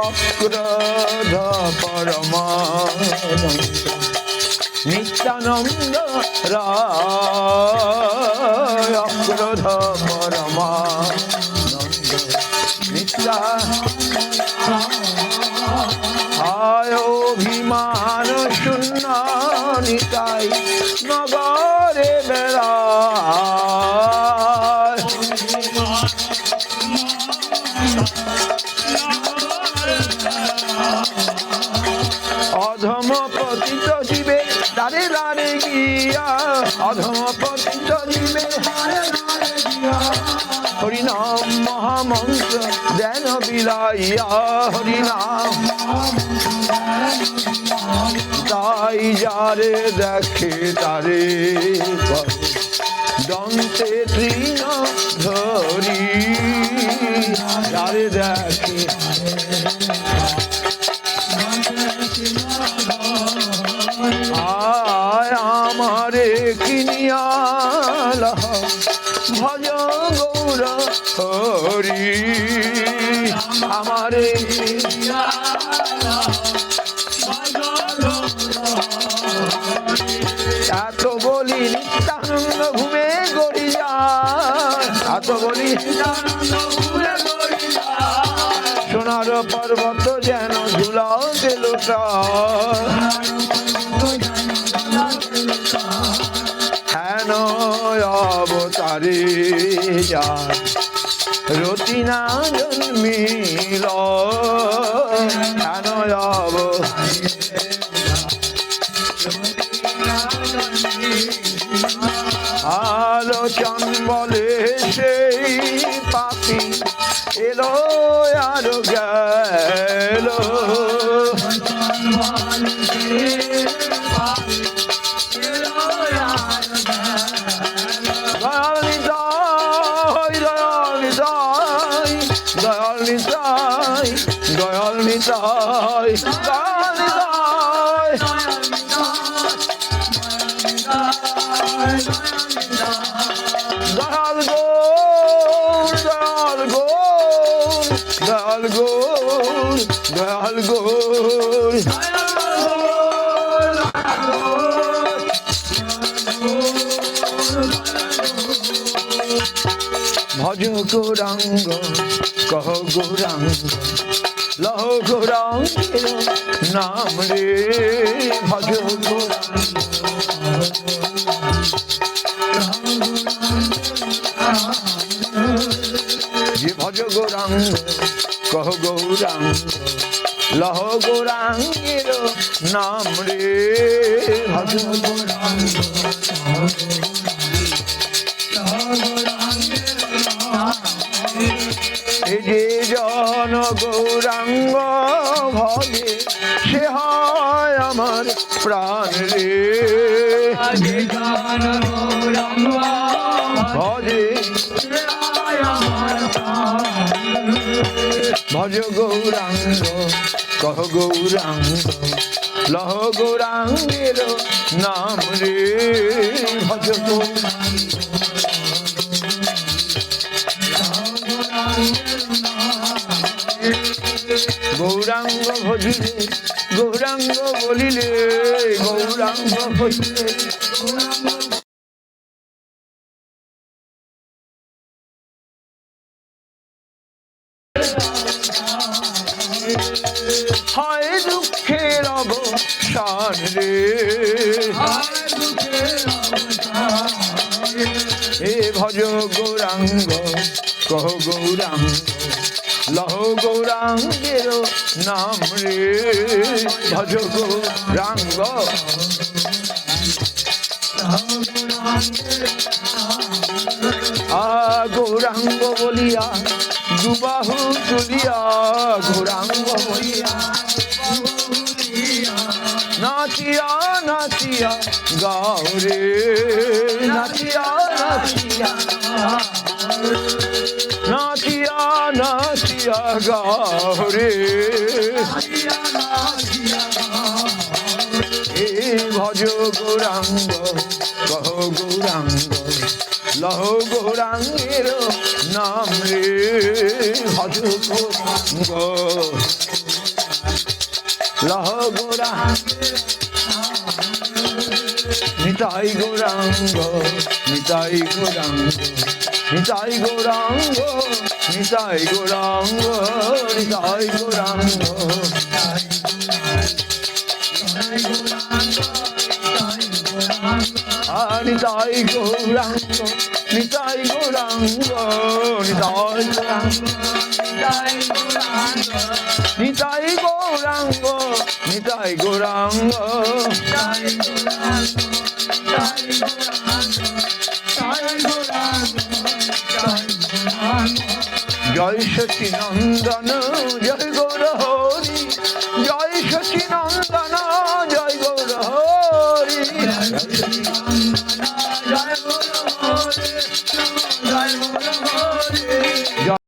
অক্রোধ পরমানন্দ নিত্যানন্দ রায় অক্রোধ পরমানন্দ নিত্যায় অভিমান শূন্য নিতাই নগরে বেড়ায় অধম পতিত জীবে দাঁড়ে দাঁড়ে গিয়া অধম পতিত জীবে হরিনাম মহামন্ত্র দেন বিলাইয়া হরিনাম তাই যারে দেখে তারে দন্তে তৃণ ধরি যারে দেখে আয় আমারে কিনিয়াল ভজ গৌর হরি আমারে এত বলি নিত্যানন্দ ঘুমে গড়ি যায় এত বলি সোনার পর্বত যেন ঝুলা গেল হেন অবতারে যায় রতি না জন্মিল হেন আলোচন বলে সেই পাপি এলো আর গেল দয়াল নিতাই দয়াল নিতাই দয়াল নিতাই দয়াল নিতাই দয়াল নিতাই দয়াল গৌর দয়াল গৌর দয়াল গৌর দয়াল গৌর ভজ গৌরাঙ্গ কহ গৌরাঙ্গ লহ গৌরাঙ্গের নাম রে ভজ গৌরাঙ্গ যে ভজ গৌরাঙ্গ কহ গৌরাঙ্গ লহ গৌরাঙ্গের নাম রে ভজ গৌরাঙ্গ যে জন গৌরাঙ্গ ভজে সে হয় আমার প্রাণ রে ভজে ভজ গৌরাঙ্গ কহ গৌরাঙ্গ লহ গৌরাঙ্গের নাম রে ভজ গৌরাঙ্গ ভজিলে গৌরাঙ্গ বলিলে গৌরাঙ্গ ভজিলে হয় দুঃখের অবসান রে হে ভজ গৌরাঙ্গ কহ গৌরাঙ্গ লহ গৌরাঙ্গের নাম রে ভজ গৌরাঙ্গ গৌরাঙ্গ বলিয়া দুবাহু তুলিয়া গৌরাঙ্গ বলিয়া নাচিয়া নাচিয়া গাও রে নাচিয়া নাচিয়া নাচিয়া নাচিয়া গাও রে ভজ গৌরাঙ্গ কহ গৌরাঙ্গ লহ গৌরাঙ্গের নাম রে ভজ গৌরাঙ্গ লহ গৌরাঙ্গ নিতাই গৌরাঙ্গ নিতাই গৌরাঙ্গ নিতাই গৌরাঙ্গ নিতাই গৌরাঙ্গ নিতাই গৌরাঙ্গ নিতাই গৌরাঙ্গ নিতাই গৌরাঙ্গ নিতাই গৌরাঙ্গ নিতাই গৌরাঙ্গ নিতাই গৌরাঙ্গ জয় সচিনন্দন জয় গৌর হরি জয় সচিনন্দন জয় গৌর হরি